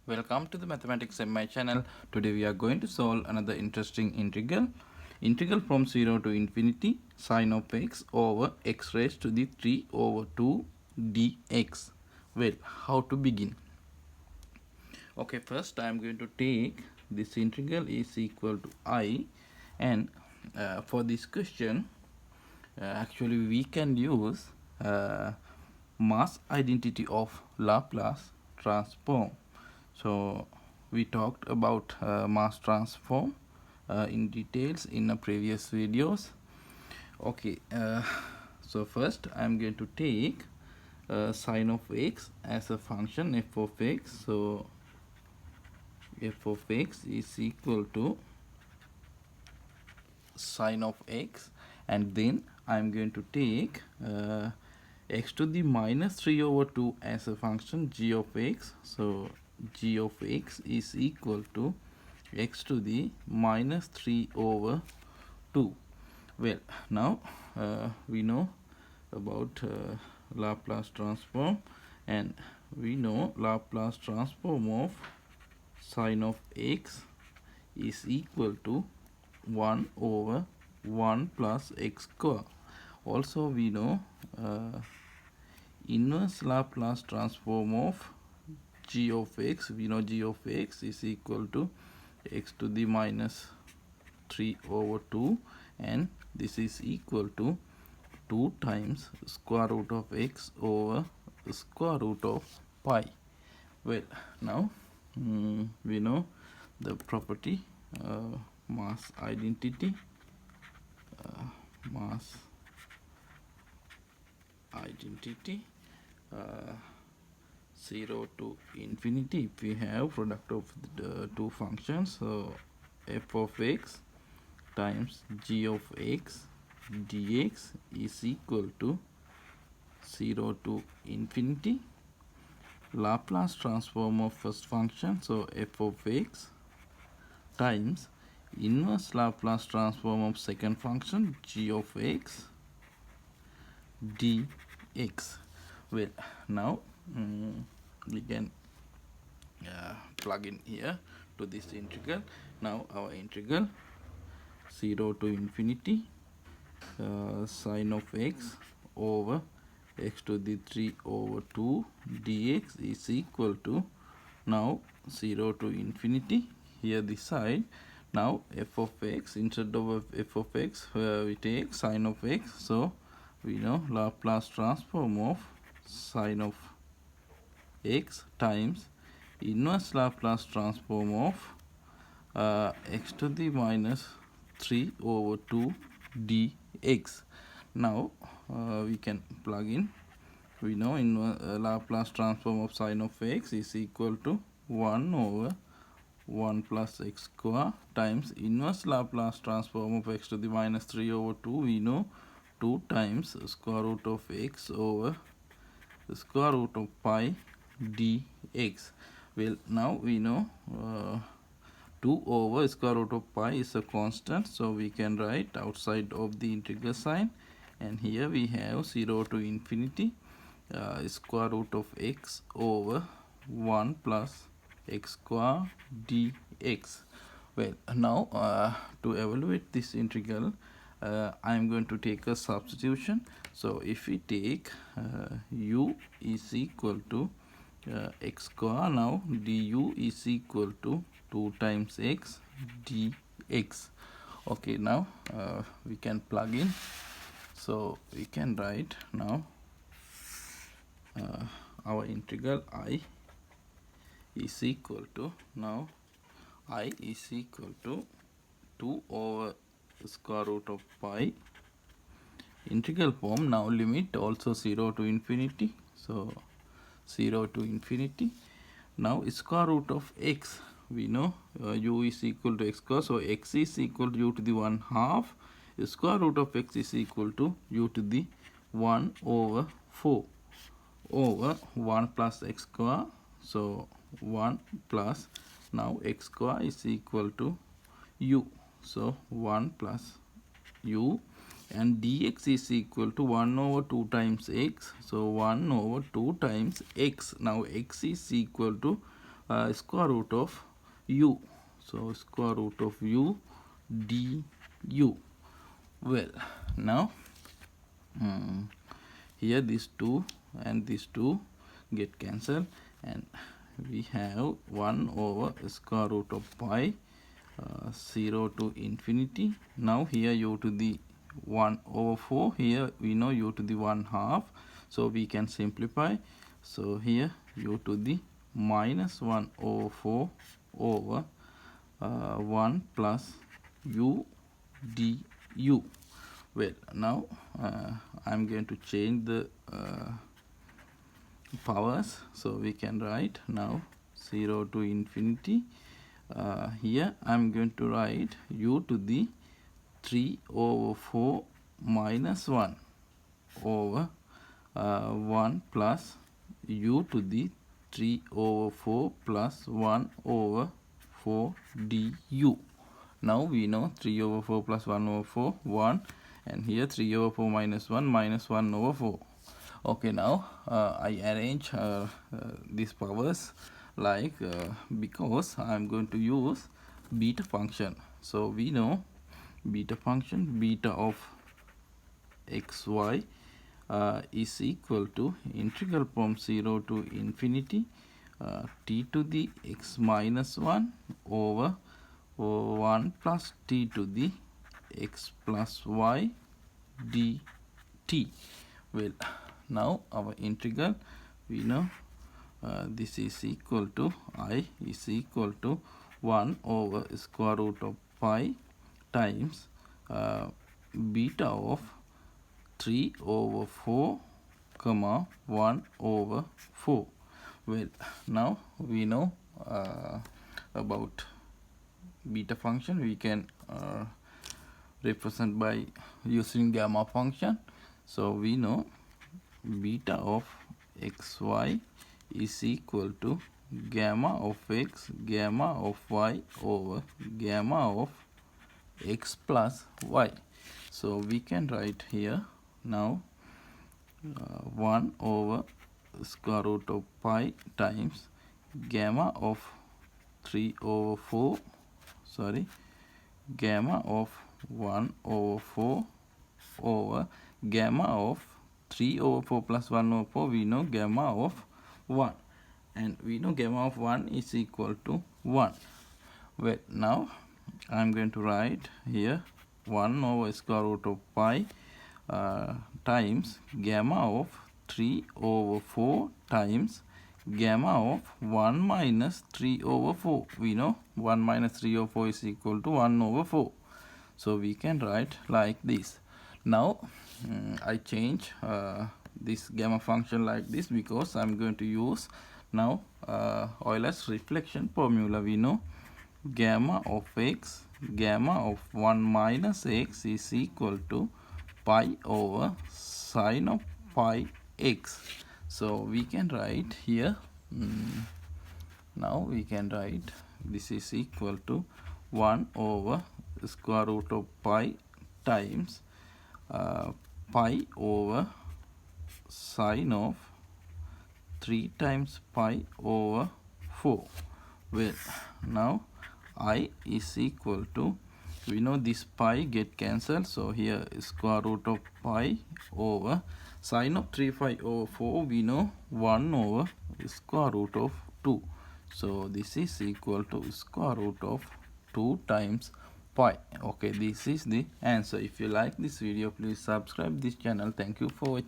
Welcome to the Mathematics in my channel. Today we are going to solve another interesting integral. Integral from 0 to infinity sine of x over x raised to the 3 over 2 dx. Well, how to begin? Okay, first I am going to take this integral is equal to I, and for this question actually we can use mass identity of Laplace transform. So we talked about mass transform in details in the previous videos. Okay, so first I am going to take sine of x as a function f of x. So f of x is equal to sine of x, and then I am going to take x to the minus 3 over 2 as a function g of x. So g of x is equal to x to the minus 3 over 2. Well, now we know about Laplace transform, and we know Laplace transform of sine of x is equal to 1 over 1 plus x square. Also we know inverse Laplace transform of g of x. We know g of x is equal to x to the minus 3 over 2, and this is equal to 2 times square root of x over square root of pi. Well, now we know the property mass identity. Mass identity 0 to infinity, if we have product of the two functions, so f of x times g of x dx is equal to 0 to infinity Laplace transform of first function, so f of x times inverse Laplace transform of second function g of x dx. Well, now we can plug in here to this integral. Now our integral 0 to infinity sine of x over x to the 3 over 2 dx is equal to, now 0 to infinity, here this side, now f of x, instead of f of x we take sine of x. So we know Laplace transform of sine of x times inverse Laplace transform of x to the minus 3 over 2 dx. Now we can plug in. We know in Laplace transform of sine of x is equal to 1 over 1 plus x square times inverse Laplace transform of x to the minus 3 over 2. We know 2 times square root of x over the square root of pi dx. Well, now we know 2 over square root of pi is a constant, so we can write outside of the integral sign, and here we have 0 to infinity square root of x over 1 plus x square dx. Well, now to evaluate this integral I am going to take a substitution. So if we take u is equal to x square, now du is equal to 2 times x dx. Okay, now we can plug in. So we can write now our integral I is equal to, now I is equal to 2 over square root of pi integral form. Now limit also 0 to infinity, so 0 to infinity. Now square root of x, we know u is equal to x square, so x is equal to u to the 1 half. Square root of x is equal to u to the 1 over 4 over 1 plus x square, so 1 plus, now x square is equal to u, so 1 plus u, and dx is equal to 1 over 2 times x, so 1 over 2 times x. Now x is equal to square root of u. So square root of u du. Well, now here these 2 and these 2 get cancelled, and we have 1 over square root of pi 0 to infinity. Now here u to the 1 over 4, here we know u to the 1 half, so we can simplify. So here u to the minus 1 over 4 over 1 plus u du. Well, now I'm going to change the powers, so we can write now 0 to infinity. Here I'm going to write u to the 3 over 4 minus 1 over 1 plus u to the 3 over 4 plus 1 over 4 du. Now we know 3 over 4 plus 1 over 4, 1, and here 3 over 4 minus 1 over 4. Okay, now I arrange these powers like because I am going to use beta function. So we know beta function, beta of xy is equal to integral from 0 to infinity t to the x minus 1 over 1 plus t to the x plus y dt. Well, now our integral, we know this is equal to I is equal to 1 over square root of pi times beta of 3 over 4 comma 1 over 4. Well, now we know about beta function. We can represent by using gamma function. So we know beta of xy is equal to gamma of x, gamma of y over gamma of x plus y. So we can write here now 1 over square root of pi times gamma of 3 over 4, sorry, gamma of 1 over 4 over gamma of 3 over 4 plus 1 over 4, we know gamma of 1, and we know gamma of 1 is equal to 1. Well, now I am going to write here 1 over square root of pi times gamma of 3 over 4 times gamma of 1 minus 3 over 4. We know 1 minus 3 over 4 is equal to 1 over 4. So we can write like this. Now I change this gamma function like this because I'm going to use now Euler's reflection formula. We know gamma of x, gamma of 1 minus x is equal to pi over sine of pi x. So we can write here, now we can write this is equal to 1 over square root of pi times pi over sine of 3 times pi over 4. Well, now I is equal to, we know this pi get cancelled, so here square root of pi over sine of 3 pi over 4, we know 1 over square root of 2. So this is equal to square root of 2 times pi. Okay, this is the answer. If you like this video, please subscribe this channel. Thank you for watching.